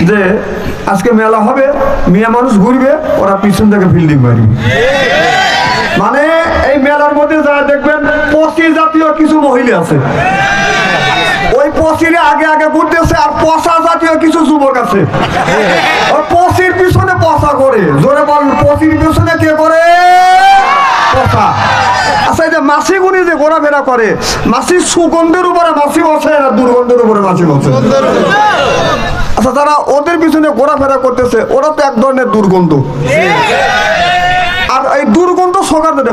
যে আজকে মেলা হবে, মেয়ে মানুষ ঘুরবে, ওরা পিছন থেকে ফিল্ডিং মারবে। মানে এই মেলার মধ্যে যারা দেখবেন পশি জাতীয় কিছু মহিলা আছে, ওই পশিরে আগে আগে ঘুরতেছে, আর পশা জাতীয় কিছু যুবক আছে, ওই পশির পিছনে পশা করে। জোরে বল, পশির পিছনে কে করে? পশা। আচ্ছা, এই যে মাছি গুনি যে ঘোরাফেরা করে, মাছির সুগন্ধের উপরে মাছি বসে না দুর্গন্ধের উপরে মাছি বসে? আচ্ছা, যারা ওদের পিছনে ঘোরাফেরা করতেছে ওরা তো এক ধরনের দুর্গন্ধ, আর এই দুর্গন্ধ সকাল রে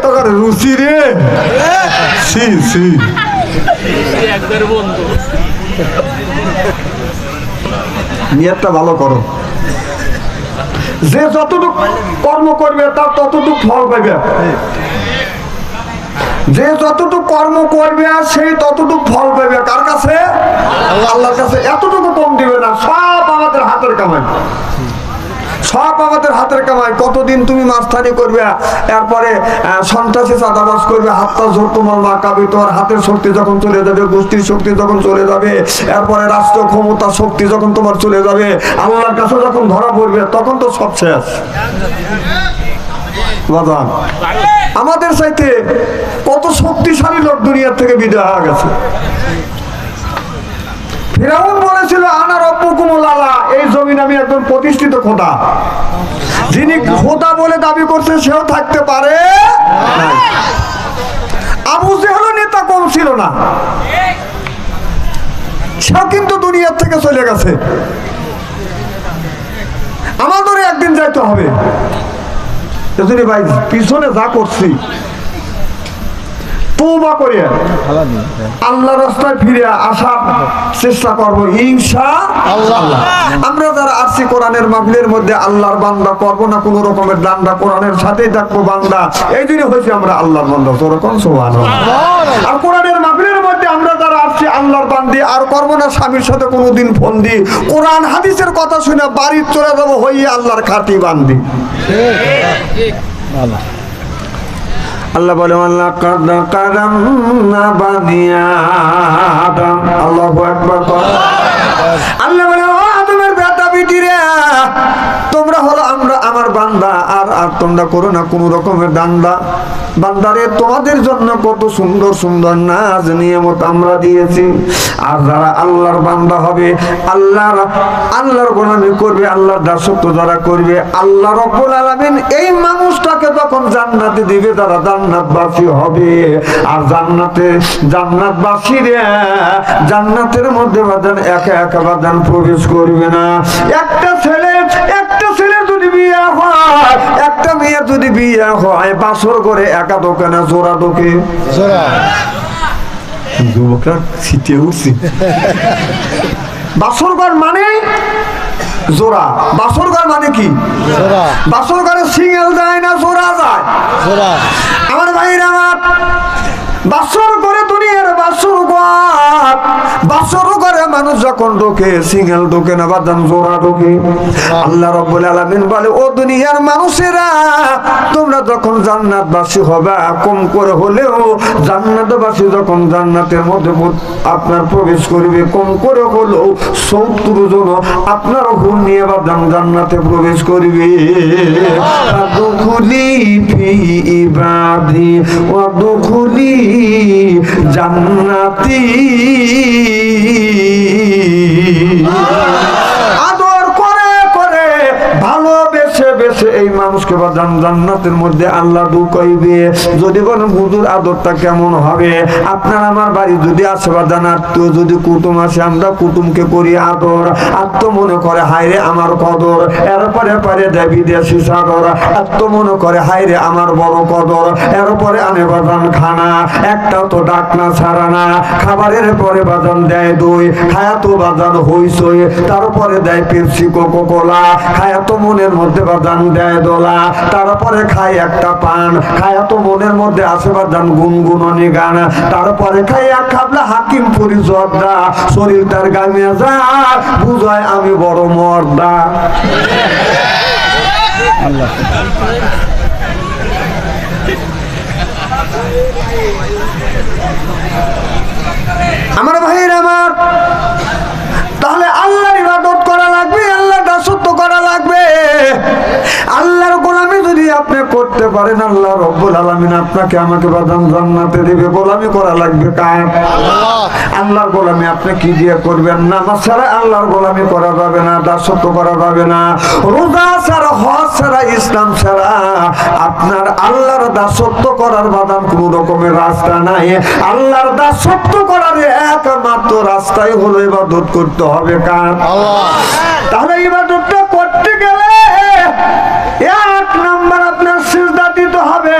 তোর রুচি রে, নিয়তটা ভালো করো। যে যতটুকু কর্ম করবে তার ততটুকু ফল পাবে, যে যতটুকু কর্ম করবে সেই ততটুকু ফল পাবে। কার কাছে? আল্লাহর কাছে। এতটুকু কম দিবে না, সব আমাদের হাতের কামাই, সব আমাদের হাতের কামাই। কতদিন তুমি মাস্তানি করবে, এরপরে সন্ত্রাসী চাঁদাবাজ করবে, হাতটা জোর তোমার মাকাবি, তোমার হাতের শক্তি যখন চলে যাবে, গোষ্ঠীর শক্তি যখন চলে যাবে, এরপরে রাষ্ট্র ক্ষমতা শক্তি যখন তোমার চলে যাবে, আল্লাহর কাছে যখন ধরা পড়বে, তখন তো সব শেষ। আমাদের চাইতে কত শক্তিশালী লোক দুনিয়ার থেকে বিদায় হয়ে গেছে। ফিরাউন বলেছিল আনা রব্বুকুমুল আলা, এই জমিন আমি একজন প্রতিষ্ঠিত খোদা। যিনি খোদা বলে দাবি করছে সেও থাকতে পারে। আবু জেহেল নেতা কম ছিল না, সেও কিন্তু দুনিয়ার থেকে চলে গেছে। আমাদেরও একদিন যাইতে হবে। ভাই পিছনে যা করছি তওবা করে আল্লাহর রাস্তায় ফিরে আসার চেষ্টা করবো ইনশাআল্লাহ। আমরা যারা আসছি কোরআনের মাহফিলের মধ্যে আল্লাহর বান্দা করবো না, কোন রকমের ডান্ডা, কোরআনের সাথেই থাকবো বান্দা। এই জন্য হয়েছে আমরা আল্লাহর বান্দা। তোরকম সুবহানাল্লাহ। আর কোরআনের মাহফিলের মধ্যে আমরা যারা আসছি আল্লাহর বান্দি, আর করবো না স্বামীর সাথে কোনোদিন ফোন দি, কোরআন হাদিসের কথা শুনে বাড়ি চলে যাবো হইয়ে আল্লাহর খাঁটি বান্দি। আল্লাহ বলে লাকাদ কারামনা বানি আদম। আল্লাহু আকবার। আল্লাহ বলে ও আদমের বেটা বিটিরা, তোমরা হলো আমরা আমার বান্দা, আর তোমরা করো না কোন রকমের ডান্ডা। বান্দারে তোমাদের জন্য কত সুন্দর সুন্দর নাজ নিয়ামত আমরা দিয়েছি। আর যারা আল্লাহর বান্দা হবে, আল্লাহর গোলামি করবে, আল্লাহর দাসত্ব যারা করবে, আল্লাহ রাব্বুল আলামিন এই মানুষটাকে যখন জান্নাতে দিবে, তারা জান্নাতবাসী হবে। আর জান্নাতবাসীরা জান্নাতের মধ্যে বাদান একা একা বাদান প্রবেশ করবে না। একটা ছেলে যদি বিয়ে হয়, একটা মেয়ে যদি বিয়ে হয়, বাসর করে একা ঢোকে না, জোড়া ঢোকে। যুবকরা ছিটে উঠছি। বাসর ঘর মানে জোড়া। বাসর ঘর মানে কি? বাসর ঘরে সিঙ্গেল যায় না, জোড়া যায়। আমার ভাইরা, আমার বাসর করে দুনিয়ার বাসর করে মানুষ যখন ঢোকে, সিঙ্গেল ঢোকে না বাদাম, জোড়া ঢোকে। আল্লাহ রাব্বুল আলামিন বলে ও দুনিয়ার মানুষেরা, তোমরা যখন জান্নাতবাসী হবে, কম করে হলেও জান্নাতবাসী যখন জান্নাতের মধ্যে আপনার প্রবেশ করবে, কম করে হলেও 70 জন আপনার হুর নিয়ে বাদাম জান্নাতে প্রবেশ করবে। আদখুলি ফি ইবাদি ওয়াদখুলি জান্নাতি। আদর করে করে ভালোবেসে বেসে এই মানুষকে বাদান জান্নাতের মধ্যে আল্লাহ ঢুকাইবে। যদি বলেন হুজুর আদরটা কেমন হবে, আপনার আমার বাড়ি যদি আসে বাদান, আত্মীয় যদি কুটুম আসে, আমরা কুটুমকে করি আদর। আত্ম মনে করে হায়রে আমার কদর, এরপরে পারে দেয় বিদেশি সাদর। আত্ম মনে করে হায়রে আমার বড় কদর, এরপরে আনে বাদান খানা, একটাও তো ডাক না ছাড়া না। খাবারের পরে বাদান দেয় দই, খায়া তো বাদান হইসই, তারপরে দেয় পেপসি কোকো কোলা, খায়া তো মনের মধ্যে বাদান দেয় দোলা, তারপরে খাই একটা পান, খায়া তো মনের মধ্যে আসে বাদান গুনগুননি গান, তারপরে খাই এক খাবলা হাকিম পরিচর্দা, শরীর তার গামে যা বুঝায় আমি বড় মর্দা। আল্লাহ আমার ভাইয়ের, আমার পারেন আল্লাহ রব্বুল আলামিন আপনাকে আমাকে বাদাম জান্নাতে দিবে। গোলামি করা লাগবে কার? আল্লাহর গোলামি আপনি কি দিয়ে করবেন? নামাজ ছাড়া আল্লাহর গোলামি করা যাবে না, দাসত্ব করা যাবে না। রোজা ছাড়া, হজ ছাড়া, ইসলাম ছাড়া আপনার আল্লাহর দাসত্ব করার বাদাম কোন রকমের রাস্তা নাই। আল্লাহর দাসত্ব করার একমাত্র রাস্তাই হলো ইবাদত করতে হবে কার? তাহলে ইবাদতটা করতে গেলে এক নাম্বার আপনার সিজদা দিতে হবে।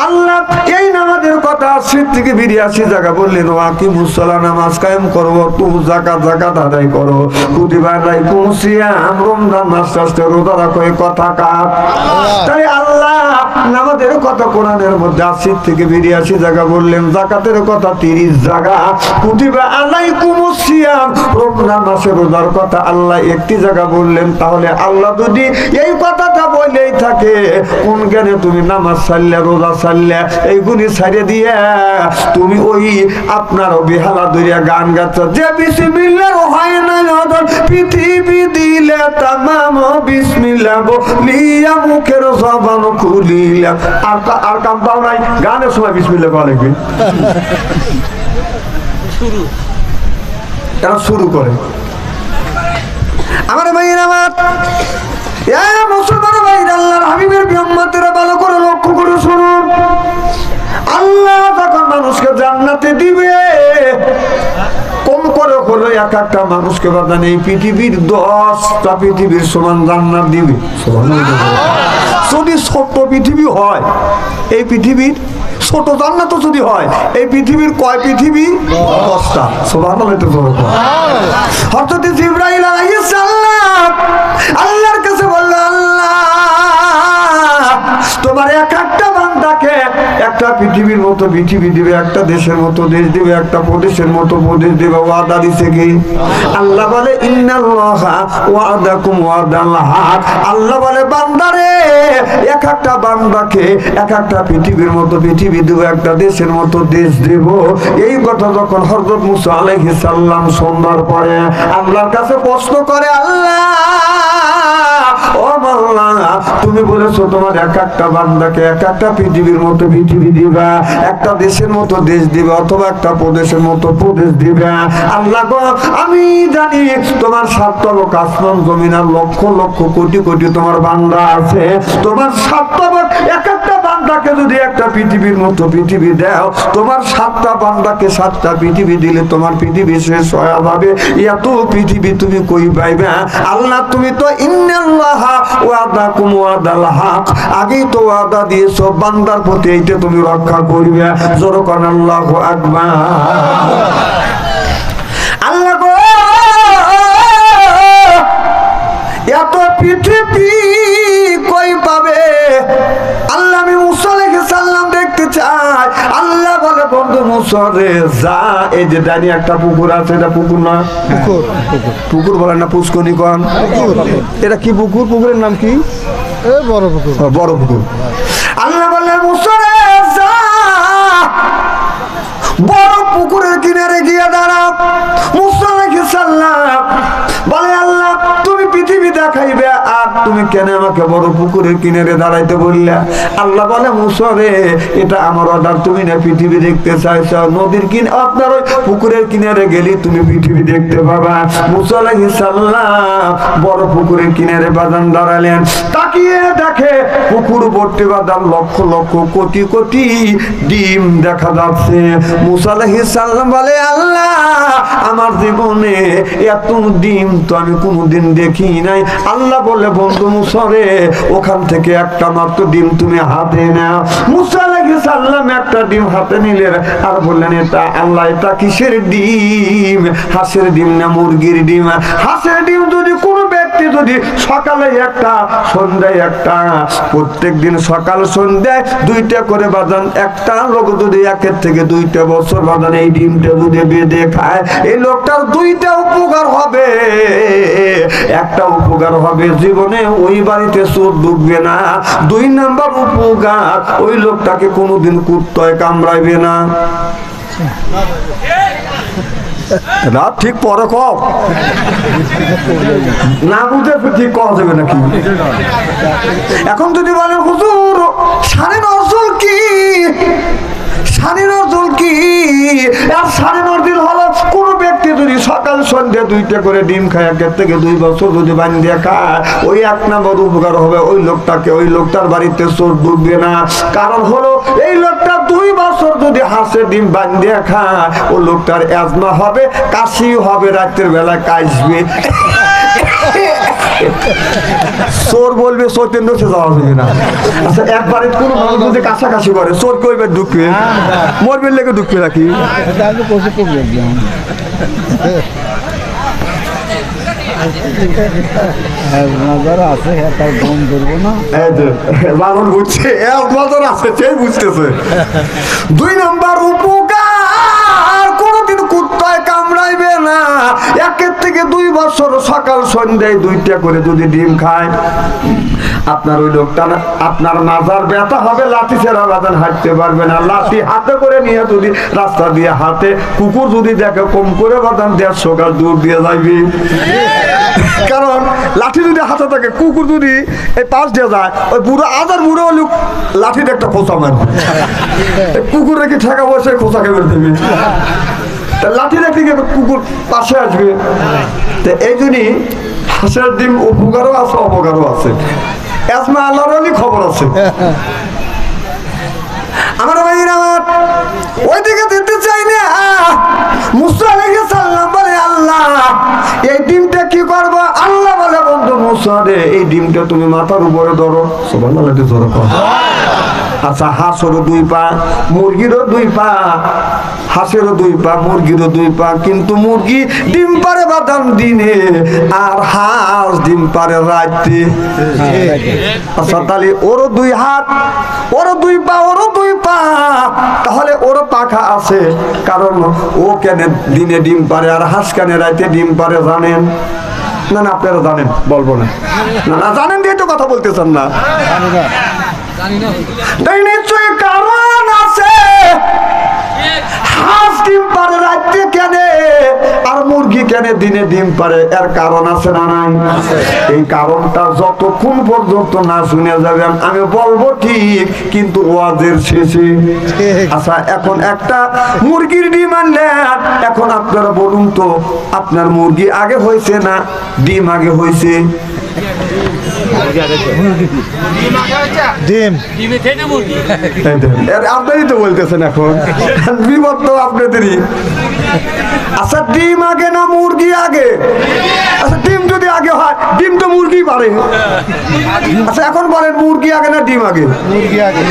আল্লাহ এই নামাজের কথা 80 থেকে 82 জায়গা বললেন, ওয়াকিমুস সালাহ, নামাজ কায়েম করো, তু যাকাত আদায় করো, কুতিবা আলাইকুমুস সিয়াম, রমজান মাস আসছে রোজা রাখো, এই কথা কার? তাই আল্লাহ নামাজের কথা কোরআনের মধ্যে 80 থেকে 82 জায়গা বললেন, যাকাতের কথা 30 জায়গা, কুতিবা আলাইকুমুস সিয়াম, রমজান মাসে রোজার কথা আল্লাহ একটি জায়গা বললেন। তাহলে আল্লাহ যদি এই কথাটা বলেই থাকে, কোন জ্ঞানে তুমি নামাজ ছাড়লে, রোজা ছাড়লে, এইগুলি ছাড়িয়ে দিয়ে তুমি ওই আপনার বেহালা দরিয়া গান গাচ্ছ, যে বিসমিল্লাহ হয় না পৃথিবী দিলে তামাম বিসমিল্লাহ বলিয়া মুখের জবান খুলিলাম। আর কাম পাও নাই, গানের সময় বিসমিল্লাহ বলা লাগবে, এরা শুরু করে। আমার ভাইয়ের, আমার মুসলমান ভাইরা, আল্লাহর হাবিবের উম্মতেরা ভালো করে লক্ষ্য করে শুনুন। আল্লাহ যখন মানুষকে জান্নাতে দিবে, কম করে হলো এক একটা মানুষকে বাদান এই পৃথিবীর 10টা পৃথিবীর সমান জান্নাত দিবে। যদি ছোট পৃথিবী হয়, এই পৃথিবীর ছোট জান্নাত যদি হয়, এই পৃথিবীর কয় পৃথিবী? 10টা। সুবহানাল্লাহ। হযরত জিবরাইল আলাইহিস সালাম আল্লাহর কাছে বলল, আল্লাহ তোমার এক একটা বান্দাকে একটা পৃথিবীর মতো পৃথিবী দিবে, একটা দেশের মতো দেশ দিবে, একটা প্রদেশের মতো প্রদেশ দিবে। ওয়াদা দিছে কি? আল্লাহ বলে, ইন্নাল্লাহা ওয়াদাকুম ওয়াদাল হক। আল্লাহ বলে, বান্দারে এক একটা বান্দাকে এক একটা পৃথিবীর মতো পৃথিবী দেব, একটা দেশের মতো দেশ দেব। এই কথা যখন হযরত মুসা আলাইহিস সালাম শোনার পরে আল্লাহর কাছে প্রশ্ন করে, আল্লাহ ও আল্লাহ, তুমি বলেছো তোমার এক একটা বান্দাকে এক একটা পৃথিবীর মতো পৃথিবী দিবা, একটা দেশের মতো দেশ দিবা, অথবা একটা প্রদেশের মতো প্রদেশ দিবা। আল্লাহ গো, আমি জানি তোমার 7 তবক আসমান জমিন আর লক্ষ লক্ষ কোটি কোটি তোমার বান্দা আছে। তোমার 7 তবক এক একটা বান্দাকে যদি একটা পৃথিবীর মতো পৃথিবী দাও, তোমার 7টা বান্দাকে 7টা পৃথিবী দিলে তোমার পৃথিবী শেষ হয়ে যাবে। এত পৃথিবী তুমি কই পাইবা? আল্লাহ তুমি তো ইন্নাল্লাহা ওয়াদাকুম ওয়াদাল হক, আগেই তো ওয়াদা দিয়েছো বান্দার প্রতি, এইটা তুমি রক্ষা করবে। জোরে কোন আল্লাহু আকবার। আল্লাহ গো, এত পৃথিবী কই পাবে? আল্লাহ আমি মুসা আলাইহিস সালাম দেখতে চাই। আল্লাহ বলে, বন্ধু মুসা রে যা, এই যে ডানি একটা পুকুর আছে, এটা পুকুর না? পুকুর বলেন না, পুষ্কনি কোন? এটা কি পুকুর? পুকুরের নাম কি? বড় পুকুর। বড় পুকুর। আল্লাহ বললেন, মুসা রে যা, বড় পুকুরের কিনারে গিয়ে দাঁড়াও। মুসা আলাইহিস সালাম বলে, আল্লাহ তুমি পৃথিবী দেখাইবে, আর তুমি কেন আমাকে বড় পুকুরের কিনারে দাঁড়াইতে বললে? আল্লাহ বলে, মুসা রে এটা আমার অর্ডার, তুমি না পৃথিবী দেখতে চাইছ, নদীর কিনারে আপনার ওই পুকুরের কিনারে গেলে তুমি পৃথিবী দেখতে পাবা। মুসা আলাইহিস সালাম বড় পুকুরের কিনারে বাদান দাঁড়ালেন, তাকিয়ে দেখে পুকুর ভর্তি বাদান লক্ষ লক্ষ কোটি কোটি ডিম দেখা যাচ্ছে। মুসা আলাইহিস সালাম বলে, আল্লাহ আমার জীবনে এত ডিম তো আমি কোনোদিন দেখি নাই। আল্লাহ বলে, বন্ধু মুসা রে ওখান থেকে একটা মাত্র ডিম তুমি হাতে নাও। মুসা আলাইহিস সালাম একটা ডিম হাতে নিলেন আর বললেন, এটা আল্লাহ এটা কিসের ডিম? হাঁসের ডিম না মুরগির ডিম? হাঁসের ডিম যদি কোনো ব্যক্তি যদি সকালে একটা সন্ধ্যায় একটা, প্রত্যেক দিন সকাল সন্ধ্যায় 2টা করে বাজান, একটা লোক যদি 1 থেকে 2টা বছর বাজান এই ডিমটা যদি বেঁধে খায়, এই লোকটার 2টা উপকার হবে। একটা উপকার হবে, জীবনে ওই বাড়িতে চোর ঢুকবে না। 2 নাম্বার উপকার, ওই লোকটাকে কোনোদিন কুত্তায় কামড়াইবে না। রাত ঠিক পরে কম না বুঝে ঠিক করা যাবে নাকি? এখন যদি বলেন হুজুর সাড়ে নজল কি, সাড়ে নজল কি? আর সাড়ে নজল হলো কোন ব্যক্তি যদি সকাল সন্ধ্যা 2টা করে ডিম খায়, 1 থেকে 2 বছর যদি বান্ধিয়া খায়, ওই 1 নম্বর উপকার হবে ওই লোকটাকে, ওই লোকটার বাড়িতে চোর ঢুকবে না। কারণ হলো এই লোকটা 2 বছর যদি হাঁসের ডিম বান্ধিয়া খায়, ও লোকটার অ্যাজমা হবে, কাশি হবে, রাতের বেলা কাশবে। চোর বলবে সত্যেন্দ্র সে যাওয়া যাবে না। আচ্ছা একবারে কোনো মানুষ যদি কাছাকাছি করে চোর কইবে ঢুকবে, মরবে লেগে ঢুকবে নাকি? দুই নম্বর উপকার, কোনদিন কুত্তায় কামড়াইবে না। 1 থেকে 2 বছর সকাল সন্ধ্যায় 2টা করে যদি ডিম খায়, আপনার ওই লোকটা আপনার মাজার ব্যথা হবে, লাঠি ছেড়া বাজান হাঁটতে পারবে না। লাঠি হাতে করে নিয়ে যদি রাস্তা দিয়ে হাতে, কুকুর যদি দেখে কম করে বাজান 150 গাছ দূর দিয়ে যাইবে। কারণ লাঠি যদি হাতে থাকে, কুকুর যদি এই পাশ দিয়ে যায়, ওই বুড়ো আদার বুড়ো লোক লাঠিতে একটা খোঁচা মারবে, কুকুর রেখে ঠেকা বসে খোঁচা খেয়ে দেবে। লাঠি রেখে কুকুর পাশে আসবে। তো এই জন্যই হাঁসের ডিম উপকারও আছে অপকারও আছে। অ্যাজমা আল্লাহর খবর আছে। আমার ভাইরা আমার ওইদিকে দিতে চাই না। মুসা আলাইহিস সালাম বলে আল্লাহ এই ডিমটা কি করব? আল্লাহ বলে বন্ধু মুসা রে, এই ডিমটা তুমি মাথার উপরে ধরো। সুবহানাল্লাহ, ধরো। আচ্ছা হাঁসেরও 2 পা, মুরগিরও 2 পা, হাঁসেরও 2 পা, মুরগিরও 2 পা, কিন্তু মুরগি ডিম পারে বাদাম দিনে, আর হাঁস ডিম পারে রাতে। আচ্ছা তাহলে ওরও 2 হাত, ওরও 2 পা, ওরও 2 পা, তাহলে ওরও পাখা আছে। কারণ ও কেন দিনে ডিম পারে আর হাঁস কেন রাতে ডিম পারে জানেন? না না আপনারা জানেন, বলবো না। না না জানেন দিয়ে তো কথা বলতেছেন না। নিশ্চয়ই কারণ আছে। হাঁস ডিম পারে রাতে কেন আর মুরগি কেন দিনে ডিম পারে? এর কারণ আছে না নাই? এই কারণটা যতক্ষণ পর্যন্ত না শুনে যাবেন আমি বলবো ঠিক, কিন্তু ওয়াজের শেষে। আচ্ছা এখন একটা মুরগির ডিম আনলেন, এখন আপনারা বলুন তো আপনার মুরগি আগে হয়েছে না ডিম আগে হয়েছে? আপনারই তো বলতেছেন এখন, বিপদ তো আপনাদেরই। আচ্ছা ডিম আগে না মুরগি আগে? আচ্ছা ডিম যদি আগে হয়, ডিম তো মুরগি পারে। আচ্ছা এখন বলেন মুরগি আগে না ডিম আগে? মুরগি আগে।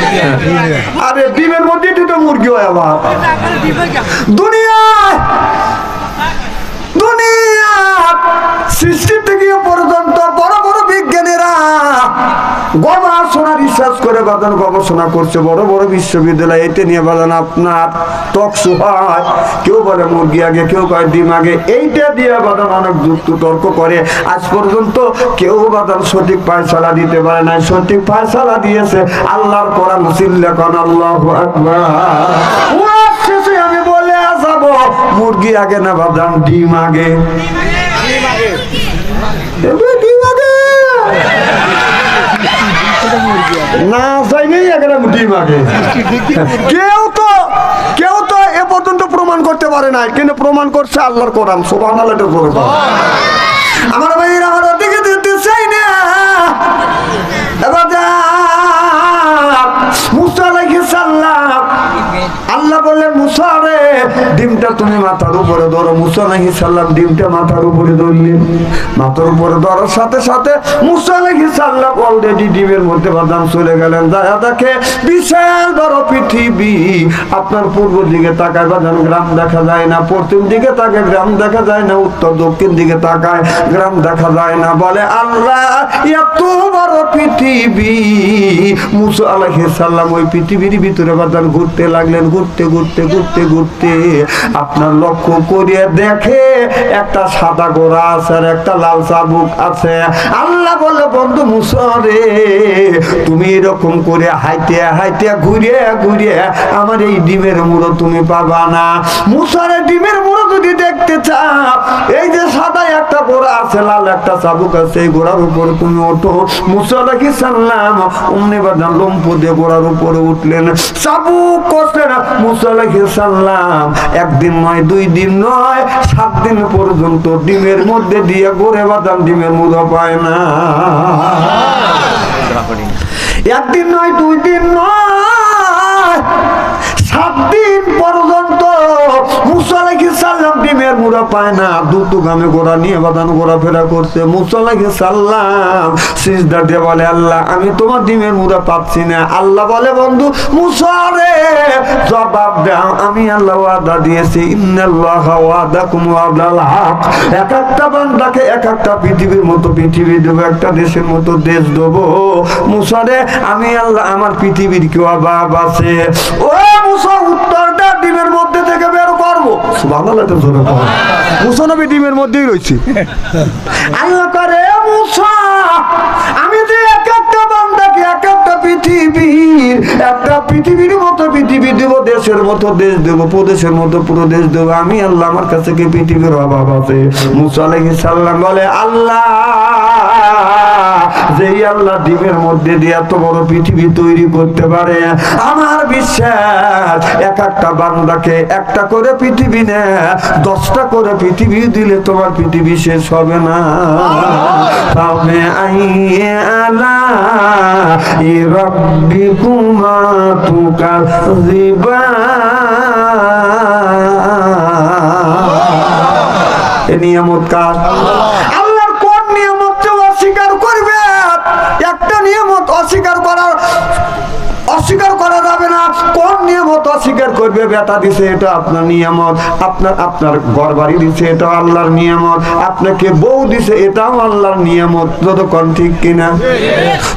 আরে ডিমের মধ্যে তো মুরগি হয় আবার। দুনিয়ায় সৃষ্টি থেকে পর্যন্ত বড় বড় বিজ্ঞানীরা গবেষণা রিসার্চ করে বাদান গবেষণা করছে, বড় বড় বিশ্ববিদ্যালয় এটা নিয়ে বাদান আপনার টকশো হয়। কেউ বলে মুরগি আগে, কেউ কয় ডিম আগে। এইটা দিয়ে বাদান অনেক যুক্ত তর্ক করে। আজ পর্যন্ত কেউ বাদান সঠিক ফয়সালা দিতে পারে না। সঠিক ফয়সালা দিয়েছে আল্লাহর কোরআন। সিল্লাকান আল্লাহু আকবার। শেষে আমি বলে যাব মুরগি আগে না বাদান ডিম আগে? না যাইনি ডিম আগে। কেউ তো এ পর্যন্ত প্রমাণ করতে পারে না, কিন্তু প্রমাণ করছে আল্লাহর কোরআন। সুবহানাল্লাহ। আমার ভাইয়ের আমার দিকে দিতে চাই না। এবার মুসা আলাইহিস সালাম আল্লাহ বললেন মুসা রে ডিমটা তুমি মাথার উপরে ধরো। মুসা আলাইহিস সালাম ডিমটা মাথার উপরে ধরলেন। মাথার উপরে ধরার সাথে সাথে মুসা আলাইহিস সালাম অলরেডি ডিমের মধ্যে বাদাম চলে গেলেন। যায় দেখে বিশাল বড় পৃথিবী। আপনার পূর্ব দিকে তাকায় বাদাম গ্রাম দেখা যায় না, পশ্চিম দিকে তাকায় গ্রাম দেখা যায় না, উত্তর দক্ষিণ দিকে তাকায় গ্রাম দেখা যায় না। বলে আল্লাহ এত বড় পৃথিবী। মুসা আলাইহিস সালাম ওই পৃথিবীর ভিতরে বাদাম ঘুরতে লাগলেন। ঘুরতে ঘুরতে ঘুরতে ঘুরতে আপনার লক্ষ্য করিয়ে দেখে একটা সাদা ঘোড়া আছে আর একটা লাল চাবুক আছে। আল্লাহ বলে বন্ধু মুসা রে তুমি এরকম করে হাইতে হাইতে ঘুরে ঘুরে আমার এই ডিমের মুড়ো তুমি পাবা না। মুসা রে ডিমের মুড়ো যদি দেখতে চাও, এই যে সাদা একটা ঘোড়া আছে, লাল একটা চাবুক আছে, এই ঘোড়ার উপরে তুমি ওঠো। মুসা আলাইহিস সালাম অমনি বাদান লম্ফ দিয়ে ঘোড়ার উপরে উঠলেন, চাবুক কষলেন। মুসা আলাইহিস সালাম একদিন নয়, 2 দিন নয়, 7 দিন পর্যন্ত ডিমের মধ্যে দিয়ে ঘুরে বাদাম ডিমের মুদা পায় না। একদিন নয়, 2 দিন নয়, 7 দিন পর্যন্ত মুসা আলাইহিস সালাম ডিমের মুড়া পায় না। দ্রুতগামী ঘোড়া নিয়ে বাদান ঘোরাফেরা করছে। মুসা আলাইহিস সালাম সিজদা দিয়ে বলে, আল্লাহ আমি তোমার ডিমের মুড়া পাচ্ছি না। আল্লাহ বলে, বন্ধু মুসা রে জবাব দাও, আমি আল্লাহ ওয়াদা দিয়েছি, ইন্নাল্লাহা ওয়াদাকুম ওয়াদাল হক, এক একটা বান্দাকে এক একটা পৃথিবীর মতো পৃথিবী দেবো, একটা দেশের মতো দেশ দেবো। মুসা রে আমি আল্লাহ আমার পৃথিবীর কেউ বাপ আছে। ও মুসা উত্তরটা ডিমের মধ্যে থেকে বের করবো। সুবহানাল্লাহ, তো জোরে বলো। মুসা নবী ডিমের মধ্যেই রয়েছে। আল্লাহ করে, মুসা আমি যে এক একটা বান্দাকে এক একটা পৃথিবীর একটা পৃথিবীর মতো পৃথিবী দেবো, দেশের মতো দেশ দেবো, প্রদেশের মতো পুরো দেশ দেবো। আমি আল্লাহ আমার কাছে কি পৃথিবীর অভাব আছে? মুসা আলাইহিস সালাম বলে, আল্লাহ যেই আল্লাহ ডিমের মধ্যে দিয়ে এত বড় পৃথিবী তৈরি করতে পারে, আমার বিশ্বাস এক একটা বান্দাকে একটা করে পৃথিবী নে, 10টা করে পৃথিবী দিলে তোমার পৃথিবী শেষ হবে না। তবে আইয়ালা রাব্বিকুমা তুকাযিবান, এই নিয়ামত কার? আল্লাহর কোন নিয়ামত অস্বীকার করবে? একটা নিয়ামত অস্বীকার করা যাবে না। কোন নিয়ামত অস্বীকার করবে? বেটা দিছে, এটা আপনার নিয়ামত। আপনার ঘর বাড়ি দিছে, এটা আল্লাহর নিয়ামত। আপনাকে বউ দিছে, এটাও আল্লাহর নিয়ামত। যতক্ষণ ঠিক কিনা?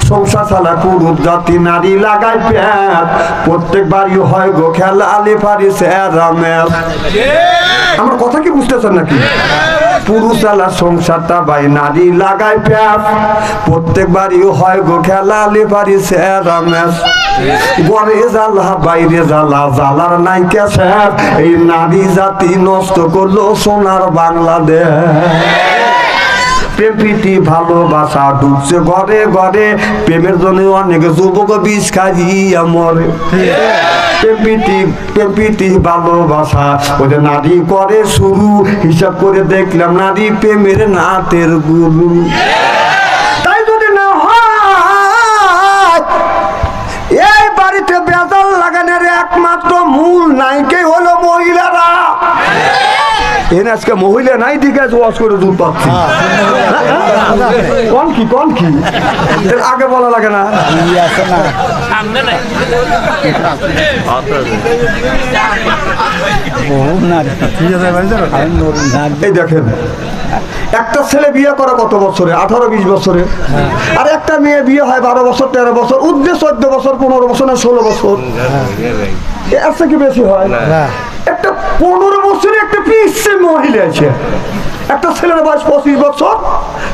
সংসার চালা পুরুষ জাতি নারী লাগায় প্যাট, প্রত্যেক বাড়ি হয় গো খেলা আলি ফারিস রামেল। আমার কথা কি বুঝতেছেন নাকি? পুরুষ আলা সংসারটা বাই নারী লাগায় প্যাট, প্রত্যেক বাড়ি হয় গো খেলা আলি ফারিস রামেল। ঘরে জ্বালা বাইরে জ্বালা, জ্বালার নাই কেছে, এই নারী জাতি নষ্ট করলো সোনার বাংলাদেশ। প্রেম প্রীতি ভালোবাসা ঢুকছে ঘরে ঘরে, প্রেমের জন্য অনেক যুবক বিষ খাইয়া মরে। প্রেম প্রীতি ভালোবাসা ওদের নারী করে শুরু, হিসাব করে দেখলাম নারী প্রেমের নাতের গুরু। তাই যদি না হয় এই বাড়িতে বেজাল লাগানোর একমাত্র মূল নায়িকাই হলো মহিলারা। এর আজকে মহিলা নাই, ঠিক আছে, ওয়াশ করে দূর পাচ্ছি। কোন কি আগে বলা লাগে না? এই দেখেন, একটা ছেলে বিয়ে করে কত বছরে? 18-20 বছরে। আর একটা মেয়ে বিয়ে হয় 12 বছর 13 বছর, উদ্দেশ্য 14 বছর 15 বছর না 16 বছর। এর থেকে বেশি হয়? একটা 15 বছরে একটা পিচ্ছে মহিলা আছে। একটা ছেলের বয়স 25 বছর,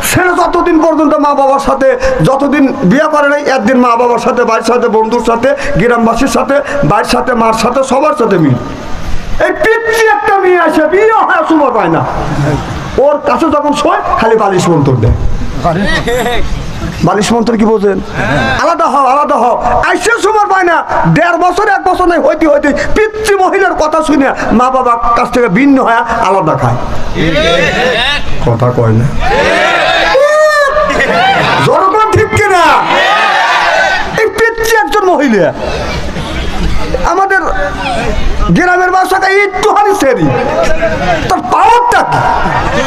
ছেলে যতদিন পর্যন্ত মা বাবার সাথে, যতদিন বিয়ে করে নাই, একদিন মা বাবার সাথে, বাড়ির সাথে, বন্ধুর সাথে, গ্রামবাসীর সাথে, বাড়ির সাথে, মার সাথে, সবার সাথে মিল। এই পিচ্ছি একটা মেয়ে আছে, বিয়ে হয় সময় পায় না। ওর কাছে যখন শোয় খালি বালিশ মন্তর দেয়। বালিশ মন্ত্র কি বোঝেন? আলাদা হও আইসে সময় পায় না। 1.5 বছর 1 বছর নাই হইতে পিতৃ মহিলার কথা শুনে মা বাবার কাছ থেকে ভিন্ন হয়ে আলাদা খায়। কথা কয় না, জনগণ ঠিক কিনা? এই পিতৃ একজন মহিলা আমাদের গ্রামের বাসাটা একটুখানি সেরি, তার পাওয়ারটা কি?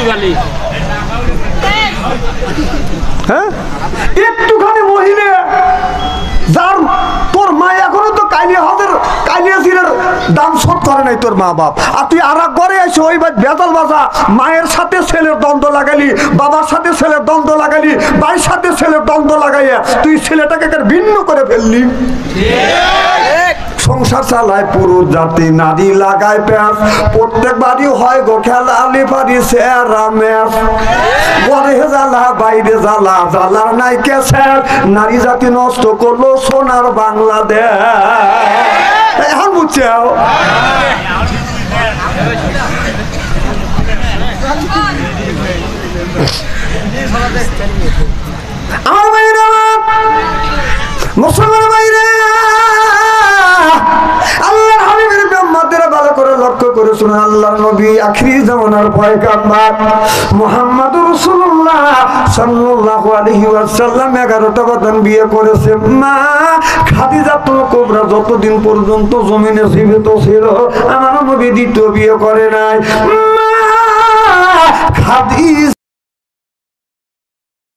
হ্যাঁ, একটুখানি মহিলা যার তোর মা এখনো তো কালিয়াজিরের দাম শোধ করে নাই তোর মা বাপ, আর তুই আর এক ঘরে এসে ওই বেতাল বাজা মায়ের সাথে ছেলের দ্বন্দ্ব লাগালি, বাবার সাথে ছেলের দ্বন্দ্ব লাগালি, ভাইয়ের সাথে ছেলের দ্বন্দ্ব লাগাইয়া তুই ছেলেটাকে ভিন্ন করে ফেললি। সংসার চালায় পুরুষ জাতি নারী লাগায় প্যাঁচ, প্রত্যেক বাড়ি হয় গো খেলা আলি পারি সেরা ম্যাচ। ঘরে জ্বালা বাইরে জ্বালা, জ্বালার নাই কেছে, নারী জাতি নষ্ট করলো সোনার বাংলাদেশ। এখন বুঝছে আমার ভাইরা, মুসলমান ভাইরা, আল্লাহর হাবিবের উম্মতেরা ভালো করে লক্ষ্য করে শুনুন। আল্লাহর নবী আখিরি জামানার পয়গম্বর মুহাম্মদুর রাসূলুল্লাহ সাল্লাল্লাহু আলাইহি ওয়াসাল্লাম 11টা বাদান বিয়ে করেছেন। মা খাদিজাতুল কুবরা যতদিন পর্যন্ত জমিনে জীবিত ছিল আমার নবী দ্বিতীয় বিয়ে করে নাই। মা খাদিজা